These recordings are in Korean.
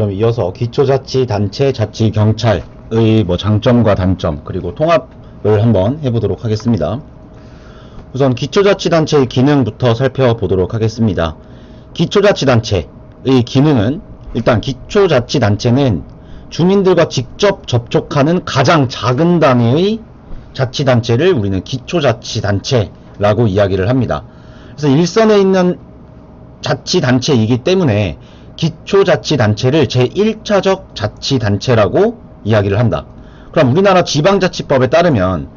그럼 이어서 기초자치단체, 자치경찰의 장점과 단점, 그리고 통합을 한번 해보도록 하겠습니다. 우선 기초자치단체의 기능부터 살펴보도록 하겠습니다. 기초자치단체의 기능은, 일단 기초자치단체는 주민들과 직접 접촉하는 가장 작은 단위의 자치단체를 우리는 기초자치단체라고 이야기를 합니다. 그래서 일선에 있는 자치단체이기 때문에 기초자치단체를 제1차적 자치단체라고 이야기를 한다. 그럼 우리나라 지방자치법에 따르면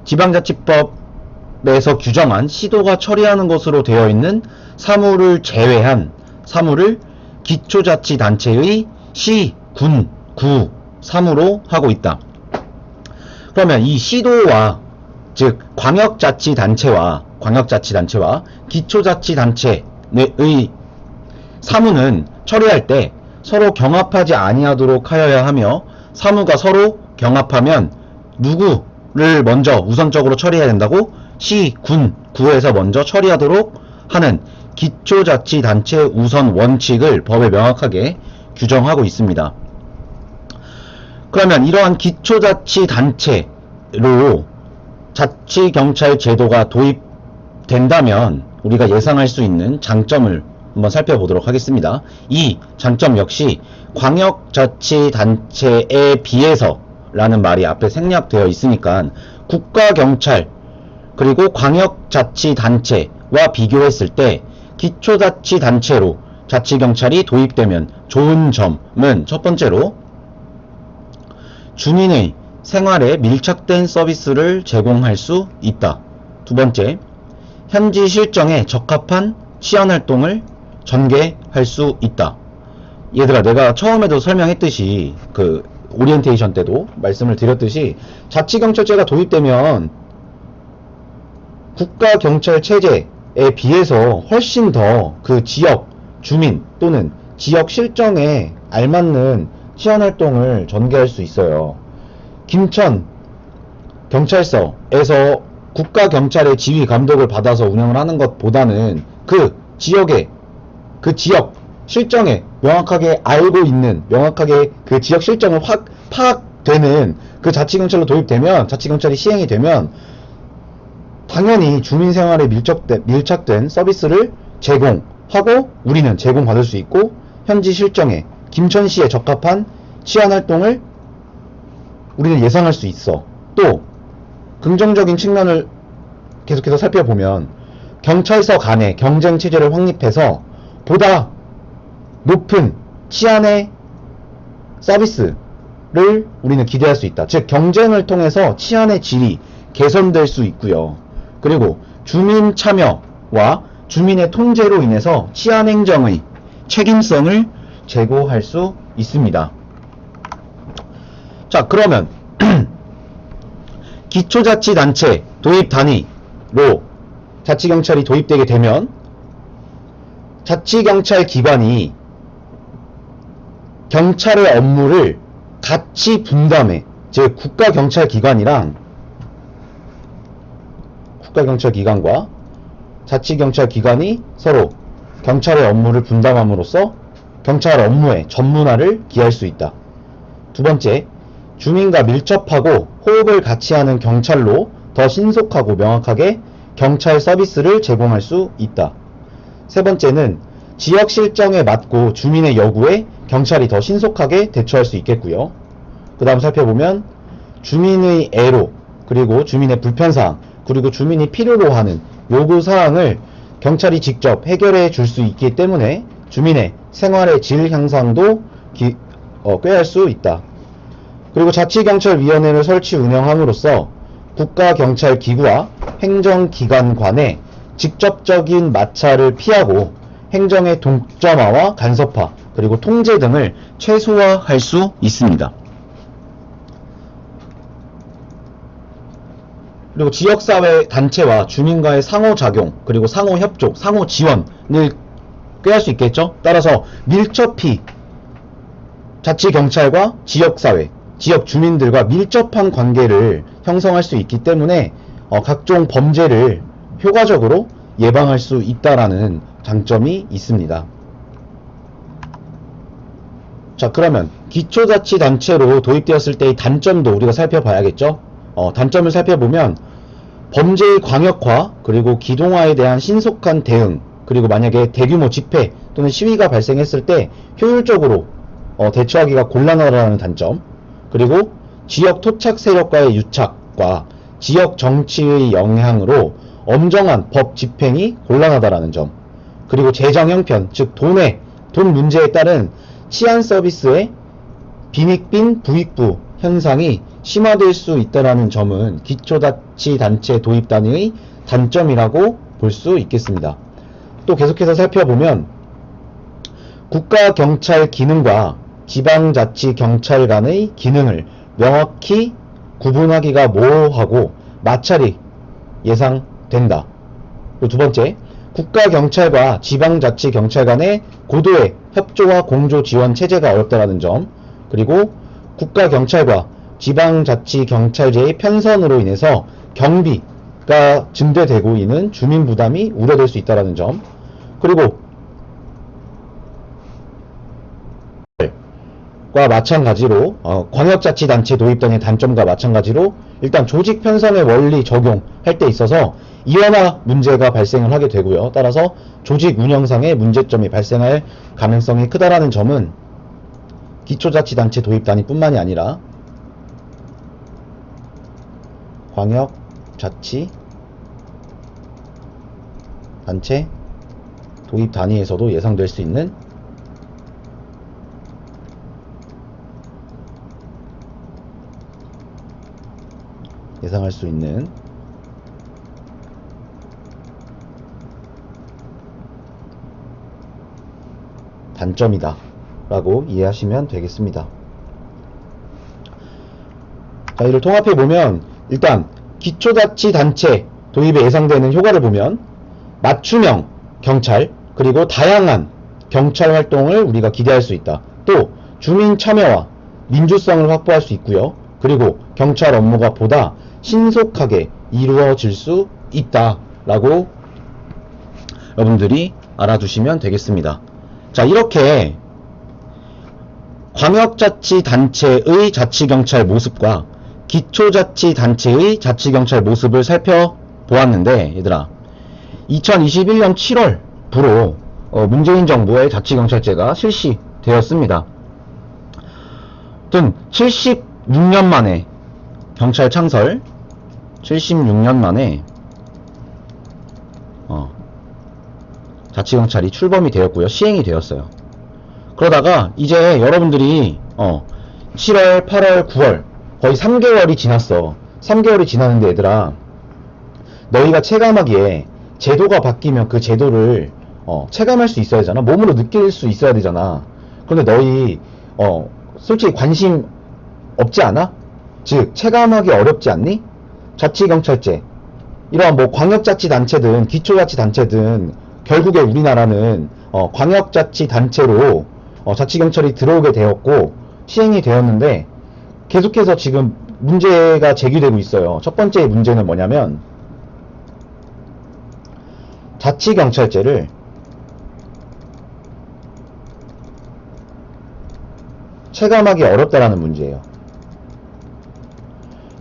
지방자치법에서 규정한 시도가 처리하는 것으로 되어 있는 사무를 제외한 사무를 기초자치단체의 시, 군, 구, 사무로 하고 있다. 그러면 이 시도와, 즉 광역자치단체와 기초자치단체의 사무는 처리할 때 서로 경합하지 아니하도록 하여야 하며, 사무가 서로 경합하면 누구를 먼저 우선적으로 처리해야 된다고? 시, 군, 구에서 먼저 처리하도록 하는 기초자치단체 우선 원칙을 법에 명확하게 규정하고 있습니다. 그러면 이러한 기초자치단체로 자치경찰 제도가 도입된다면 우리가 예상할 수 있는 장점을 한번 살펴보도록 하겠습니다. 이 장점 역시 광역자치단체에 비해서 라는 말이 앞에 생략되어 있으니까 국가경찰 그리고 광역자치단체와 비교했을 때 기초자치단체로 자치경찰이 도입되면 좋은 점은, 첫 번째로 주민의 생활에 밀착된 서비스를 제공할 수 있다. 두 번째, 현지 실정에 적합한 치안활동을 전개할 수 있다. 얘들아, 내가 처음에도 설명했듯이, 오리엔테이션 때도 말씀을 드렸듯이, 자치경찰제가 도입되면 국가경찰 체제에 비해서 훨씬 더 그 지역 주민 또는 지역 실정에 알맞는 치안활동을 전개할 수 있어요. 김천 경찰서에서 국가경찰의 지휘 감독을 받아서 운영을 하는 것보다는 그 지역 실정에 명확하게 알고 있는, 명확하게 그 지역 실정을 파악되는 그 자치경찰로 도입되면, 자치경찰이 시행이 되면 당연히 주민 생활에 밀착된 서비스를 제공하고 우리는 제공받을 수 있고, 현지 실정에 김천시에 적합한 치안활동을 우리는 예상할 수 있어. 또 긍정적인 측면을 계속해서 살펴보면 경찰서 간의 경쟁 체제를 확립해서 보다 높은 치안의 서비스를 우리는 기대할 수 있다. 즉 경쟁을 통해서 치안의 질이 개선될 수 있고요. 그리고 주민 참여와 주민의 통제로 인해서 치안행정의 책임성을 제고할 수 있습니다. 자, 그러면 기초자치단체 도입 단위로 자치경찰이 도입되게 되면 자치경찰 기관이 경찰의 업무를 같이 분담해. 즉 국가경찰기관과 자치경찰기관이 서로 경찰의 업무를 분담함으로써 경찰 업무의 전문화를 기할 수 있다. 두 번째, 주민과 밀접하고 호흡을 같이 하는 경찰로 더 신속하고 명확하게 경찰 서비스를 제공할 수 있다. 세 번째는 지역 실정에 맞고 주민의 요구에 경찰이 더 신속하게 대처할 수 있겠고요. 그 다음 살펴보면 주민의 애로, 그리고 주민의 불편사항, 그리고 주민이 필요로 하는 요구사항을 경찰이 직접 해결해 줄 수 있기 때문에 주민의 생활의 질 향상도 꾀할 수 있다. 그리고 자치경찰위원회를 설치 운영함으로써 국가경찰기구와 행정기관 간의 직접적인 마찰을 피하고 행정의 독점화와 간섭화, 그리고 통제 등을 최소화할 수 있습니다. 그리고 지역사회 단체와 주민과의 상호작용, 그리고 상호협조, 상호지원을 꾀할 수 있겠죠. 따라서 밀접히 자치경찰과 지역사회, 지역 주민들과 밀접한 관계를 형성할 수 있기 때문에 각종 범죄를 효과적으로 예방할 수 있다라는 장점이 있습니다. 자, 그러면 기초자치단체로 도입되었을 때의 단점도 우리가 살펴봐야겠죠. 단점을 살펴보면 범죄의 광역화, 그리고 기동화에 대한 신속한 대응, 그리고 만약에 대규모 집회 또는 시위가 발생했을 때 효율적으로 대처하기가 곤란하다는 단점, 그리고 지역 토착 세력과의 유착과 지역 정치의 영향으로 엄정한 법 집행이 곤란하다는 점, 그리고 재정 형편, 즉 돈 문제에 따른 치안 서비스의 빈익빈 부익부 현상이 심화될 수 있다는 점은 기초자치단체 도입단의 단점이라고 볼 수 있겠습니다. 또 계속해서 살펴보면 국가경찰 기능과 지방자치경찰 간의 기능을 명확히 구분하기가 모호하고 마찰이 예상된다. 그리고 두 번째, 국가경찰과 지방자치경찰 간의 고도의 협조와 공조 지원 체제가 어렵다는 점, 그리고 국가경찰과 지방자치경찰제의 편선으로 인해서 경비가 증대되고 있는 주민 부담이 우려될 수 있다는 점, 그리고 과 마찬가지로 광역자치단체 도입단의 단점과 마찬가지로 일단 조직 편성의 원리 적용할 때 있어서 이원화 문제가 발생을 하게 되고요. 따라서 조직 운영상의 문제점이 발생할 가능성이 크다라는 점은 기초자치단체 도입단위 뿐만이 아니라 광역자치단체 도입 단위에서도 예상될 수 있는 예상할 수 있는 단점이다 라고 이해하시면 되겠습니다. 자, 이를 통합해 보면 일단 기초자치단체 도입에 예상되는 효과를 보면 맞춤형 경찰, 그리고 다양한 경찰 활동을 우리가 기대할 수 있다. 또 주민 참여와 민주성을 확보할 수 있고요. 그리고 경찰 업무가 보다 신속하게 이루어질 수 있다라고 여러분들이 알아두시면 되겠습니다. 자, 이렇게 광역자치단체의 자치경찰 모습과 기초자치단체의 자치경찰 모습을 살펴보았는데, 얘들아, 2021년 7월부로 문재인 정부의 자치경찰제가 실시되었습니다. 아무튼 76년 만에 경찰 창설, 76년 만에 자치경찰이 출범이 되었고요. 시행이 되었어요. 그러다가 이제 여러분들이 7월, 8월, 9월 거의 3개월이 지났어. 3개월이 지났는데 얘들아, 너희가 체감하기에 제도가 바뀌면 그 제도를 체감할 수 있어야 되잖아. 몸으로 느낄 수 있어야 되잖아. 그런데 너희 솔직히 관심 없지 않아? 즉 체감하기 어렵지 않니? 자치경찰제, 이러한 뭐 광역자치단체든 기초자치단체든 결국에 우리나라는 광역자치단체로 자치경찰이 들어오게 되었고 시행이 되었는데, 계속해서 지금 문제가 제기되고 있어요. 첫 번째 문제는 뭐냐면 자치경찰제를 체감하기 어렵다라는 문제예요.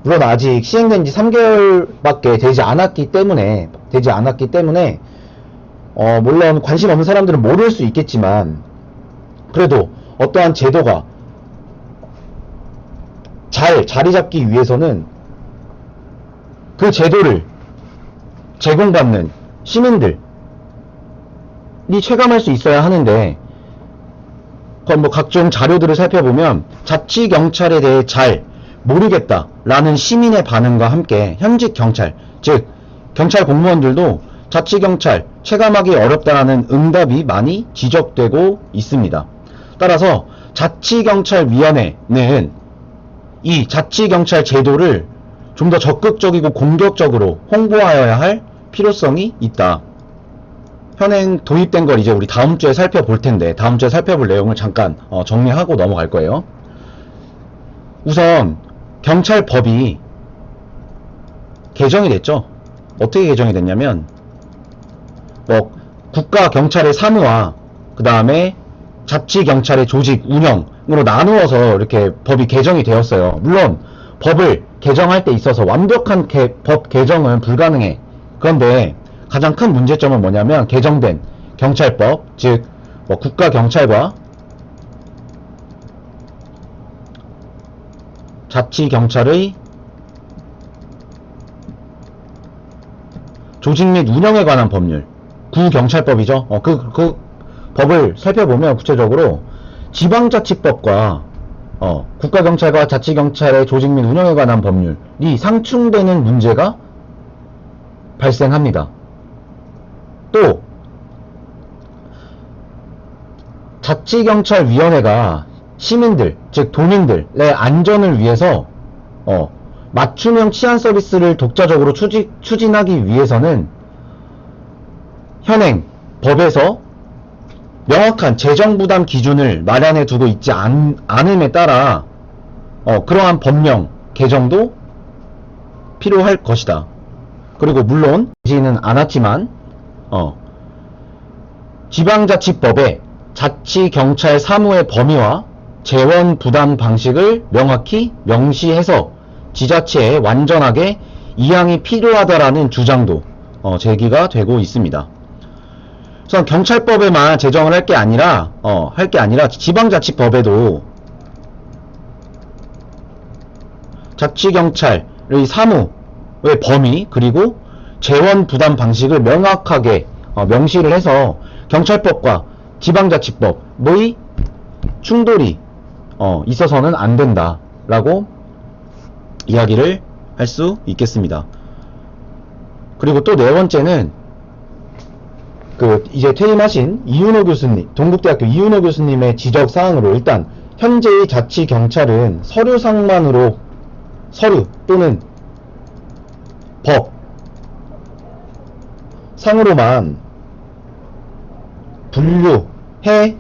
물론 아직 시행된 지 3개월밖에 되지 않았기 때문에 물론 관심 없는 사람들은 모를 수 있겠지만, 그래도 어떠한 제도가 잘 자리 잡기 위해서는 그 제도를 제공받는 시민들이 체감할 수 있어야 하는데, 그건 뭐 각종 자료들을 살펴보면 자치경찰에 대해 잘 모르겠다라는 시민의 반응과 함께 현직 경찰, 즉 경찰 공무원들도 자치경찰 체감하기 어렵다라는 응답이 많이 지적되고 있습니다. 따라서 자치경찰위원회는 이 자치경찰 제도를 좀 더 적극적이고 공격적으로 홍보하여야 할 필요성이 있다. 현행 도입된 걸 이제 우리 다음 주에 살펴볼 텐데, 다음 주에 살펴볼 내용을 잠깐 정리하고 넘어갈 거예요. 우선 경찰법이 개정이 됐죠. 어떻게 개정이 됐냐면 국가 경찰의 사무와 그 다음에 자치경찰의 조직 운영으로 나누어서 이렇게 법이 개정이 되었어요. 물론 법을 개정할 때 있어서 완벽한 법 개정은 불가능해. 그런데 가장 큰 문제점은 뭐냐면 개정된 경찰법, 즉 국가경찰과 자치경찰의 조직 및 운영에 관한 법률, 구경찰법이죠. 그 법을 살펴보면 구체적으로 지방자치법과 국가경찰과 자치경찰의 조직 및 운영에 관한 법률이 상충되는 문제가 발생합니다. 또 자치경찰위원회가 시민들, 즉 도민들의 안전을 위해서 맞춤형 치안 서비스를 독자적으로 추진하기 위해서는 현행 법에서 명확한 재정부담 기준을 마련해 두고 있지 않음에 따라 그러한 법령 개정도 필요할 것이다. 그리고 물론 되지는 않았지만 지방자치법에 자치경찰 사무의 범위와 재원 부담 방식을 명확히 명시해서 지자체에 완전하게 이양이 필요하다라는 주장도 제기가 되고 있습니다. 우선 경찰법에만 제정을 할 게 아니라 지방자치법에도 자치경찰의 사무의 범위 그리고 재원 부담 방식을 명확하게 명시를 해서 경찰법과 지방자치법의 충돌이 있어서는 안 된다라고 이야기를 할 수 있겠습니다. 그리고 또 네 번째는 이제 퇴임하신 이윤호 교수님, 동국대학교 이윤호 교수님의 지적 사항으로 일단 현재의 자치경찰은 서류 또는 법 상으로만 분류해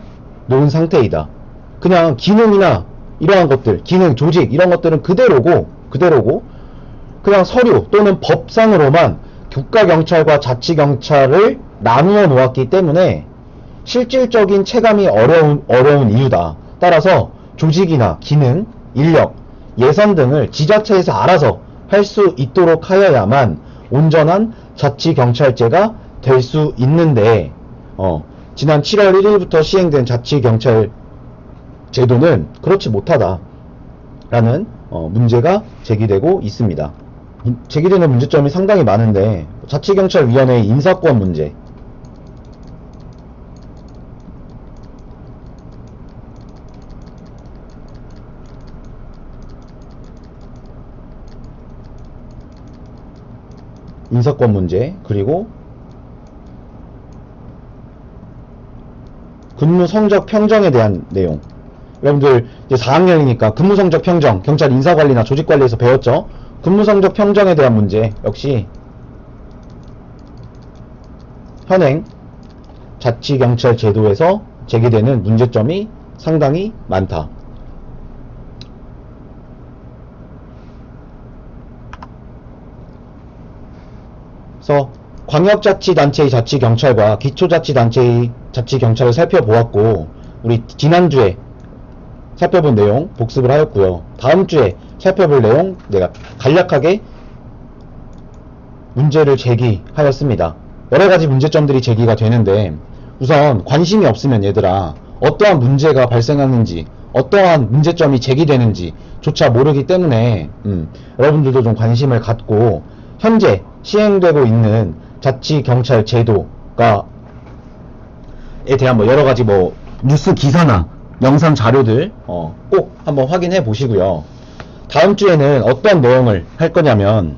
놓은 상태이다. 그냥 기능이나 이러한 것들, 기능, 조직 이런 것들은 그대로고 그냥 서류 또는 법상으로만 국가경찰과 자치경찰을 나누어 놓았기 때문에 실질적인 체감이 어려운 이유다. 따라서 조직이나 기능, 인력, 예산 등을 지자체에서 알아서 할 수 있도록 하여야만 온전한 자치경찰제가 될 수 있는데 지난 7월 1일부터 시행된 자치경찰 제도는 그렇지 못하다라는 문제가 제기되고 있습니다. 제기되는 문제점이 상당히 많은데 자치경찰위원회의 인사권 문제, 그리고 근무 성적 평정에 대한 내용. 여러분들 이제 4학년이니까 근무 성적 평정, 경찰 인사관리나 조직관리에서 배웠죠? 근무 성적 평정에 대한 문제 역시 현행 자치경찰 제도에서 제기되는 문제점이 상당히 많다. 그래서 광역자치단체의 자치경찰과 기초자치단체의 자치경찰을 살펴보았고, 우리 지난주에 살펴본 내용 복습을 하였고요. 다음주에 살펴볼 내용 내가 간략하게 문제를 제기하였습니다. 여러가지 문제점들이 제기가 되는데, 우선 관심이 없으면 얘들아 어떠한 문제가 발생하는지 어떠한 문제점이 제기되는지 조차 모르기 때문에 여러분들도 좀 관심을 갖고 현재 시행되고 있는 자치경찰 제도가 에 대한 여러가지 뉴스 기사나 영상 자료들 꼭 한번 확인해 보시고요. 다음 주에는 어떤 내용을 할 거냐면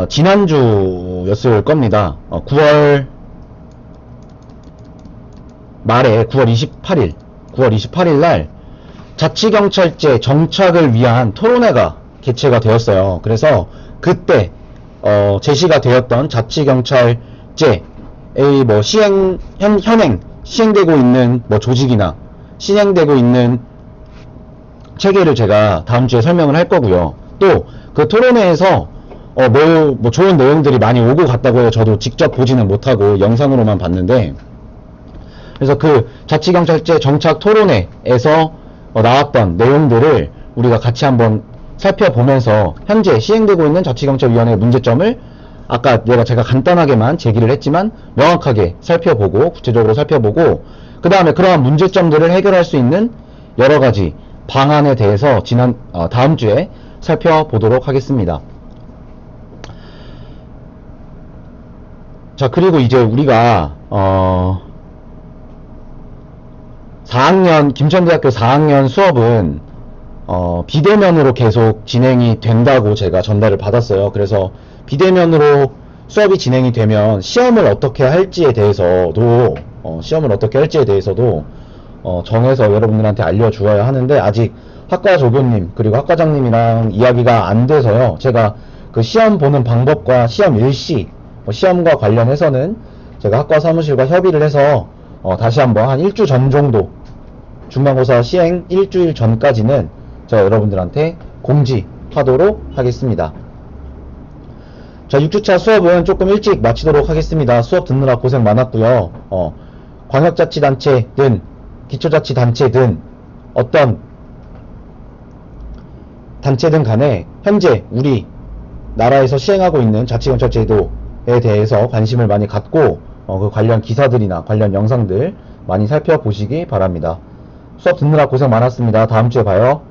지난주였을 겁니다. 9월 말에 9월 28일 날 자치경찰제 정착을 위한 토론회가 개최가 되었어요. 그래서 그때 제시가 되었던 자치경찰제의 현행 시행되고 있는 조직이나 시행되고 있는 체계를 제가 다음 주에 설명을 할 거고요. 또 그 토론회에서 좋은 내용들이 많이 오고 갔다고 해요. 저도 직접 보지는 못하고 영상으로만 봤는데 그래서 그 자치경찰제 정착 토론회에서 나왔던 내용들을 우리가 같이 한번 살펴보면서 현재 시행되고 있는 자치경찰위원회의 문제점을 아까 제가 간단하게만 제기를 했지만 명확하게 살펴보고 구체적으로 살펴보고 그 다음에 그러한 문제점들을 해결할 수 있는 여러가지 방안에 대해서 다음 주에 살펴보도록 하겠습니다. 자, 그리고 이제 우리가 4학년 김천대학교 4학년 수업은 비대면으로 계속 진행이 된다고 제가 전달을 받았어요. 그래서 비대면으로 수업이 진행이 되면 시험을 어떻게 할지에 대해서도 정해서 여러분들한테 알려주어야 하는데 아직 학과 조교님 그리고 학과장님이랑 이야기가 안 돼서요. 제가 그 시험 보는 방법과 시험 일시 시험과 관련해서는 제가 학과 사무실과 협의를 해서 다시 한번 한 일주 전 정도 중간고사 시행 일주일 전까지는 제가 여러분들한테 공지하도록 하겠습니다. 자, 6주차 수업은 조금 일찍 마치도록 하겠습니다. 수업 듣느라 고생 많았고요. 광역자치단체든 기초자치단체든 어떤 단체든 간에 현재 우리 나라에서 시행하고 있는 자치경찰제도에 대해서 관심을 많이 갖고 그 관련 기사들이나 관련 영상들 많이 살펴보시기 바랍니다. 수업 듣느라 고생 많았습니다. 다음 주에 봐요.